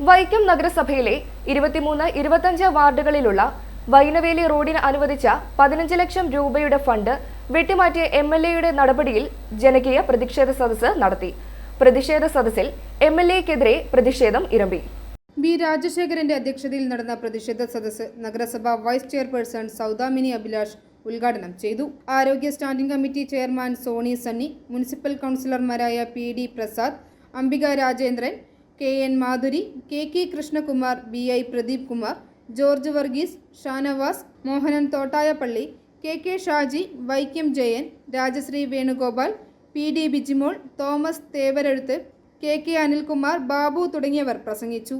വൈക്കം നഗരസഭയിലെ 23, 25 വാർഡുകളിലുള്ള വൈനവേലി റോഡിന് അനുവദിച്ച 15 ലക്ഷം രൂപയുടെ ഫണ്ട് വെട്ടിമാറ്റിയ എംഎൽഎയുടെ നടപടിയിൽ ജനകീയ പ്രതിഷേധ സദസ്സ് നടത്തി. പ്രതിഷേധ സദസ്സിൽ എംഎൽഎക്കെതിരെ പ്രതിഷേധം ഇരമ്പി. ബി രാജശേഖരന്റെ അധ്യക്ഷതയിൽ നടന്ന പ്രതിഷേധ സദസ്സ് നഗരസഭ വൈസ് ചെയർപേഴ്സൺ സൗദാമിനി അഭിലാഷ് ഉദ്ഘാടനം ചെയ്തു. ആരോഗ്യ standing committee chairman Soni Sunny, municipal കൗൺസിലർമാരായ P D. Prasad, Ambika Rajendran, K N. Madhuri, K K. Krishnakumar, B I. Pradeep Kumar, George Varghese, Shanavas, Mohanan Thottayappally, K K. Shaji, Vaikom Jayan, Rajashree Venugopal, P D. Bijimol, Thomas Thevarezhuthu, K K. Anilkumar, Babu തുടങ്ങിയവർ പ്രസംഗിച്ചു.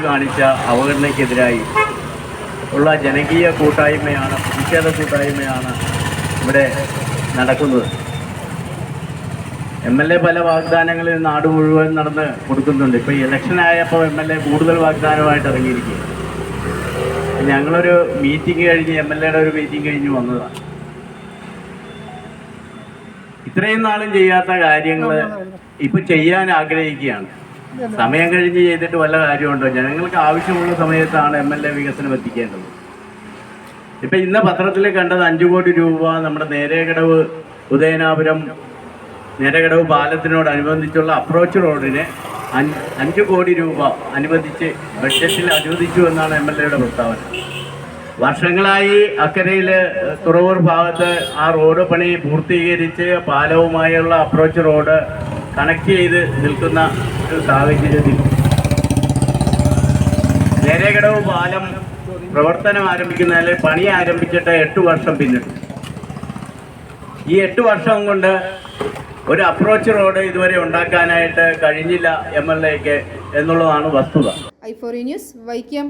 കാണിച്ച അവഗണനയ്ക്കെതിരായി ഉള്ള ജനകീയ കൂട്ടായ്മയാണ്, പ്രതിഷേധ കൂട്ടായ്മയാണ് ഇവിടെ നടക്കുന്നത്. എം.എൽ.എ. പല വാഗ്ദാനങ്ങളിൽ നാട് മുഴുവൻ നടന്ന് കൊടുക്കുന്നുണ്ട്. ഇപ്പോൾ ഇലക്ഷൻ ആയപ്പോൾ എം.എൽ.എ. കൂടുതൽ വാഗ്ദാനമായിട്ട് ഇറങ്ങിയിരിക്കുക. ഞങ്ങളൊരു മീറ്റിംഗ് കഴിഞ്ഞ് എം.എൽ.എയുടെ ഒരു മീറ്റിംഗ് കഴിഞ്ഞ് വന്നതാണ്. ഇത്രയും നാളും ചെയ്യാത്ത കാര്യങ്ങൾ ഇപ്പം ചെയ്യാൻ ആഗ്രഹിക്കുകയാണ്. സമയം കഴിഞ്ഞ് ചെയ്തിട്ട് വല്ല കാര്യമുണ്ടോ? ജനങ്ങൾക്ക് ആവശ്യമുള്ള സമയത്താണ് എം.എൽ.എ. വികസനം എത്തിക്കേണ്ടത്. ഇപ്പം ഇന്ന് പത്രത്തിൽ കണ്ടത് 5 കോടി രൂപ നമ്മുടെ നേരേകടവ് ഉദയനാപുരം നേരേകടവ് പാലത്തിനോടനുബന്ധിച്ചുള്ള അപ്രോച്ച് റോഡിന് 5 കോടി രൂപ അനുവദിച്ച് ബഡ്ജറ്റിൽ അനുവദിച്ചു എന്നാണ് എം.എൽ.എയുടെ പ്രസ്താവന. വർഷങ്ങളായി അക്കരയിൽ തുറവൂർ ഭാഗത്ത് ആ റോഡ് പണി പൂർത്തീകരിച്ച് പാലവുമായുള്ള അപ്രോച്ച് റോഡ് കണക്ട് ചെയ്ത് നിൽക്കുന്ന ഒരു സാഹചര്യത്തിൽ നേരേകടവ് പാലം പ്രവർത്തനം ആരംഭിക്കുന്നതിൽ പണി ആരംഭിച്ചിട്ട് 8 വർഷം പിന്നിട്ടു. ഈ 8 വർഷം കൊണ്ട് ഒരു അപ്രോച്ച് റോഡ് ഇതുവരെ ഉണ്ടാക്കാനായിട്ട് കഴിഞ്ഞില്ല എം.എൽ.എക്ക് എന്നുള്ളതാണ് വസ്തുത. i4 news Vaikom.